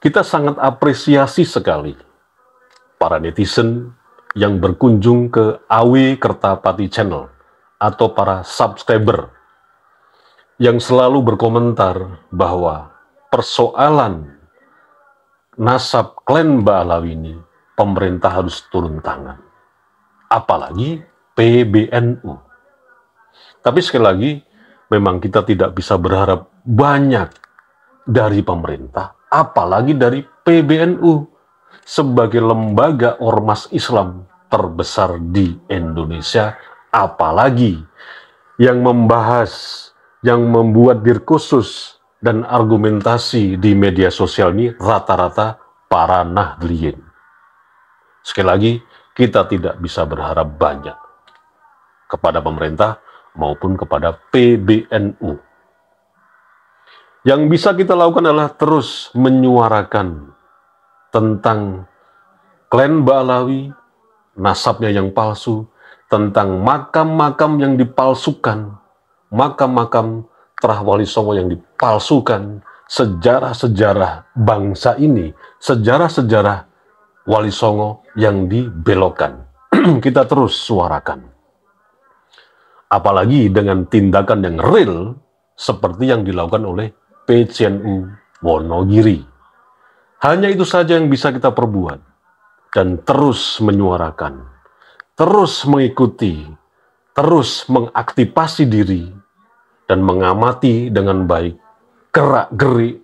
Kita sangat apresiasi sekali para netizen yang berkunjung ke AW Kertapati Channel atau para subscriber yang selalu berkomentar bahwa persoalan nasab klan Mbak Alawi ini pemerintah harus turun tangan. Apalagi PBNU. Tapi sekali lagi, memang kita tidak bisa berharap banyak dari pemerintah, apalagi dari PBNU sebagai lembaga ormas Islam terbesar di Indonesia, apalagi yang membahas, yang membuat diskursus dan argumentasi di media sosial ini rata-rata para Nahdliyin. Sekali lagi, kita tidak bisa berharap banyak kepada pemerintah maupun kepada PBNU. Yang bisa kita lakukan adalah terus menyuarakan tentang klan Mbak Alawi, nasabnya yang palsu, tentang makam-makam yang dipalsukan, makam-makam Terah Wali Songo yang dipalsukan, sejarah-sejarah bangsa ini, sejarah-sejarah Wali Songo yang dibelokkan. Kita terus suarakan. Apalagi dengan tindakan yang real seperti yang dilakukan oleh PCNU Wonogiri. Hanya itu saja yang bisa kita perbuat dan terus menyuarakan, terus mengikuti, terus mengaktifasi diri dan mengamati dengan baik gerak-gerik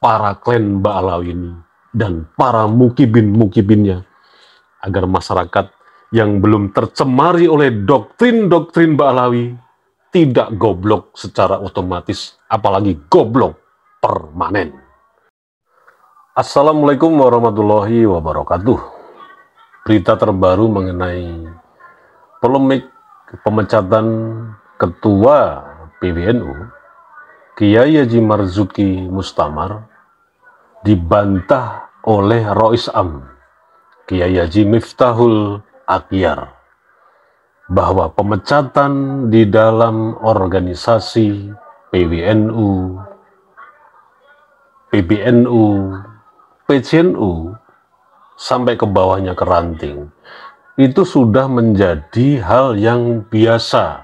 para klan Mbak Alawi ini dan para mukibin-mukibinnya agar masyarakat yang belum tercemari oleh doktrin-doktrin Mbak Alawi tidak goblok secara otomatis, apalagi goblok permanen. Assalamualaikum warahmatullahi wabarakatuh. Berita terbaru mengenai polemik pemecatan Ketua PBNU, Kiai Haji Marzuki Mustamar, dibantah oleh Rois Am, Kiai Haji Miftahul Akhyar, bahwa pemecatan di dalam organisasi PBNU, PCNU, sampai ke bawahnya ke ranting, itu sudah menjadi hal yang biasa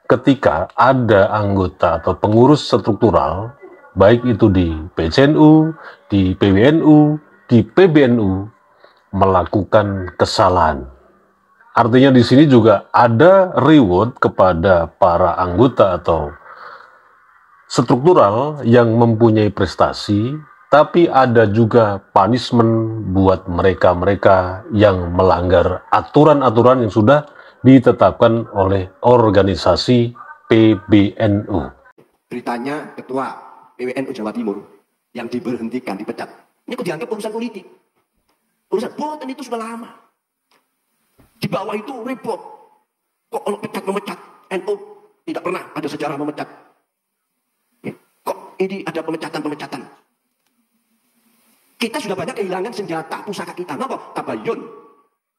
ketika ada anggota atau pengurus struktural, baik itu di PCNU, di PBNU, di PBNU, melakukan kesalahan. Artinya di sini juga ada reward kepada para anggota atau struktural yang mempunyai prestasi, tapi ada juga punishment buat mereka-mereka yang melanggar aturan-aturan yang sudah ditetapkan oleh organisasi PBNU. Beritanya Ketua PBNU Jawa Timur yang diberhentikan, dipecat. Ini kok dianggap urusan politik. Urusan boten itu sudah lama. Di bawah itu repot. Kok kalau pecat memecat, NU tidak pernah ada sejarah memecat. Kok ini ada pemecatan-pemecatan. Kita sudah banyak kehilangan senjata, pusaka kita. Kenapa? Tabayun.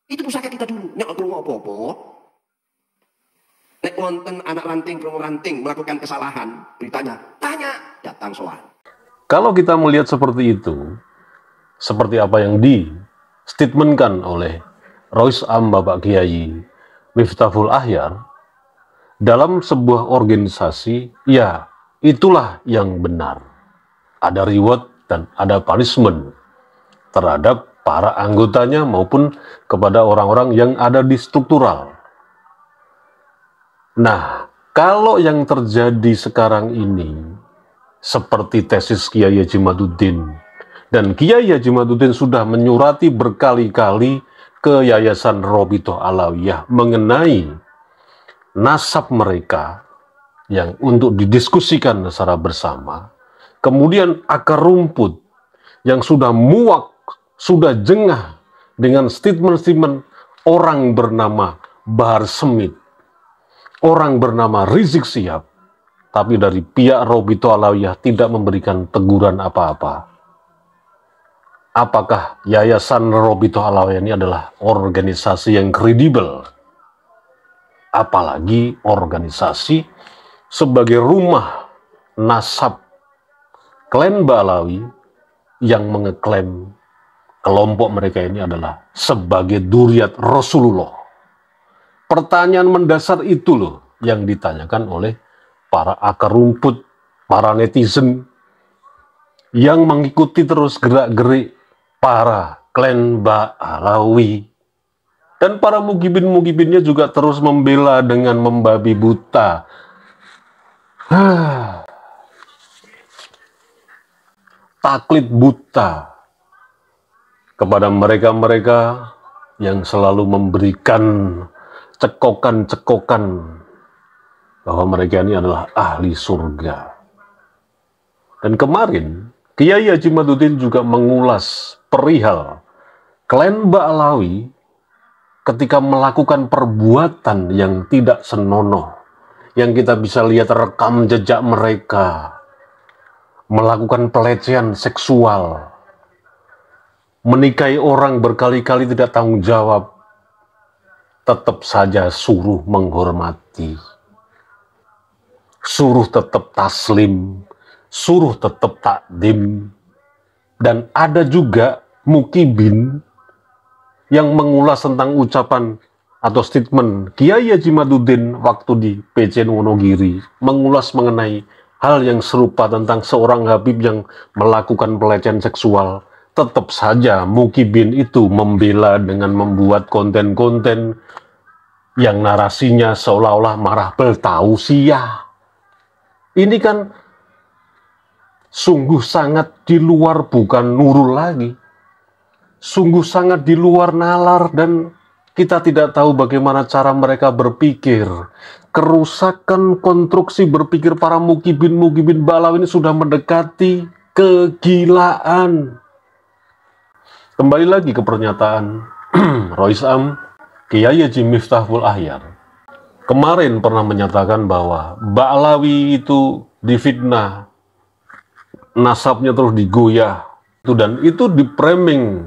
Itu pusaka kita dulu. Nek aku apa-apa. Nek wonten anak ranting, perlu ranting melakukan kesalahan, beritanya, tanya, datang soal. Kalau kita melihat seperti itu, seperti apa yang di-statementkan oleh Rois Am Bapak Kiai Miftahul Akhyar, dalam sebuah organisasi, ya itulah yang benar. Ada reward dan ada punishment terhadap para anggotanya maupun kepada orang-orang yang ada di struktural. Nah, kalau yang terjadi sekarang ini seperti tesis Kiai Haji Maduddin, dan Kiai Haji Maduddin sudah menyurati berkali-kali ke Yayasan Robitoh Alawiyah mengenai nasab mereka yang untuk didiskusikan secara bersama. Kemudian akar rumput yang sudah muak, sudah jengah dengan statement-statement orang bernama Bahar Smith, orang bernama Rizik Syihab, tapi dari pihak Robitoh Alawiyah tidak memberikan teguran apa-apa. Apakah Yayasan Robitoh Alawiyah ini adalah organisasi yang kredibel? Apalagi organisasi sebagai rumah nasab klan Mbak Alawi yang mengeklaim kelompok mereka ini adalah sebagai dzurriyyat Rasulullah. Pertanyaan mendasar itu loh yang ditanyakan oleh para akar rumput, para netizen yang mengikuti terus gerak-gerik para klan Ba'alawi. Dan para mukibin-mukibinnya juga terus membela dengan membabi buta. Taklid buta kepada mereka-mereka yang selalu memberikan cekokan-cekokan bahwa mereka ini adalah ahli surga. Dan kemarin, Kiai Haji Madudin juga mengulas perihal klan Ba'alawi ketika melakukan perbuatan yang tidak senonoh, yang kita bisa lihat rekam jejak mereka, melakukan pelecehan seksual, menikahi orang berkali-kali tidak tanggung jawab, tetap saja suruh menghormati, suruh tetap taslim, suruh tetap takdim. Dan ada juga mukibin yang mengulas tentang ucapan atau statement Kiai Haji Madudin waktu di PCN Wonogiri, mengulas mengenai hal yang serupa tentang seorang Habib yang melakukan pelecehan seksual. Tetap saja mukibin itu membela dengan membuat konten-konten yang narasinya seolah-olah marah beltausiah. Ini kan sungguh sangat di luar bukan nurul lagi. Sungguh sangat di luar nalar, dan kita tidak tahu bagaimana cara mereka berpikir. Kerusakan konstruksi berpikir para mukibin Ba'alawi ini sudah mendekati kegilaan. Kembali lagi ke pernyataan Rois Am, Kiai Haji Miftahul Ahyar kemarin pernah menyatakan bahwa Ba'alawi itu difitnah, nasabnya terus digoyah, dan itu dipraming,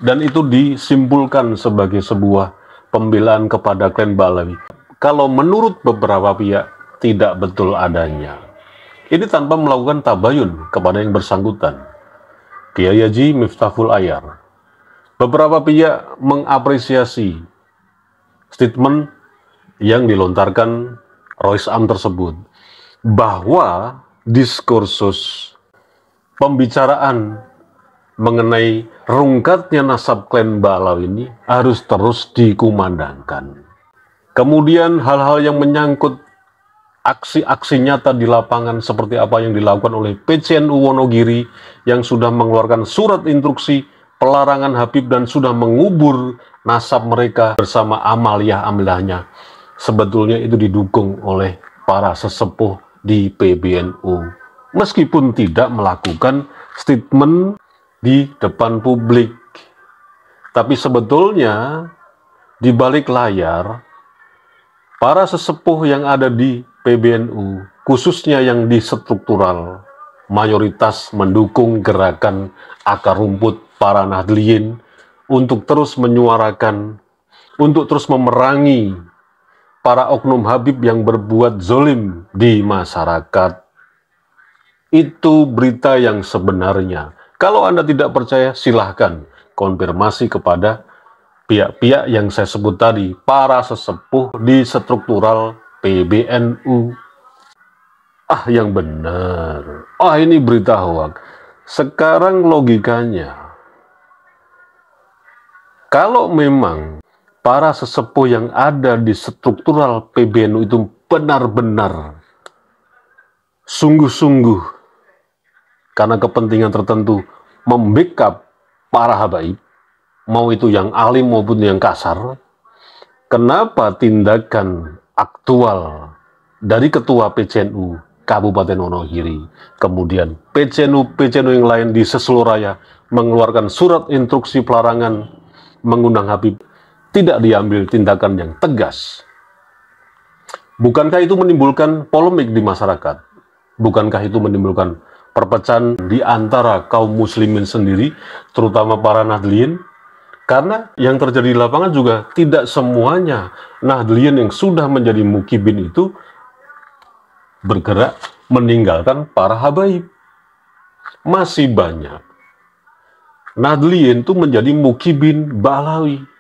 dan itu disimpulkan sebagai sebuah pembelaan kepada klan Ba'alawi. Kalau menurut beberapa pihak tidak betul adanya. Ini tanpa melakukan tabayun kepada yang bersangkutan, Kiai Haji Miftahul Ahyar. Beberapa pihak mengapresiasi statement yang dilontarkan Rois Am tersebut, bahwa diskursus pembicaraan mengenai rungkatnya nasab klan Ba'alawi ini harus terus dikumandangkan. Kemudian hal-hal yang menyangkut aksi-aksi nyata di lapangan seperti apa yang dilakukan oleh PCNU Wonogiri yang sudah mengeluarkan surat instruksi pelarangan Habib dan sudah mengubur nasab mereka bersama amaliyah-amaliyahnya. Sebetulnya itu didukung oleh para sesepuh di PBNU. Meskipun tidak melakukan statement di depan publik, tapi sebetulnya di balik layar para sesepuh yang ada di PBNU, khususnya yang di struktural, mayoritas mendukung gerakan akar rumput para Nahdliyin untuk terus menyuarakan, untuk terus memerangi para oknum Habib yang berbuat zolim di masyarakat. Itu berita yang sebenarnya. Kalau Anda tidak percaya, silahkan konfirmasi kepada pihak-pihak yang saya sebut tadi, para sesepuh di struktural PBNU. Yang benar. Ini berita hoak. Sekarang logikanya, kalau memang para sesepuh yang ada di struktural PBNU itu benar-benar sungguh-sungguh karena kepentingan tertentu membackup para habaib, mau itu yang alim maupun yang kasar, kenapa tindakan aktual dari Ketua PCNU Kabupaten Wonogiri, kemudian PCNU yang lain di seseluruh raya mengeluarkan surat instruksi pelarangan mengundang Habib, tidak diambil tindakan yang tegas? Bukankah itu menimbulkan polemik di masyarakat? Bukankah itu menimbulkan perpecahan di antara kaum muslimin sendiri, terutama para Nahdliyin? Karena yang terjadi di lapangan juga tidak semuanya Nahdliyin yang sudah menjadi mukibin itu bergerak meninggalkan para habaib. Masih banyak Nadlien itu menjadi Muki bin Ba'alawi.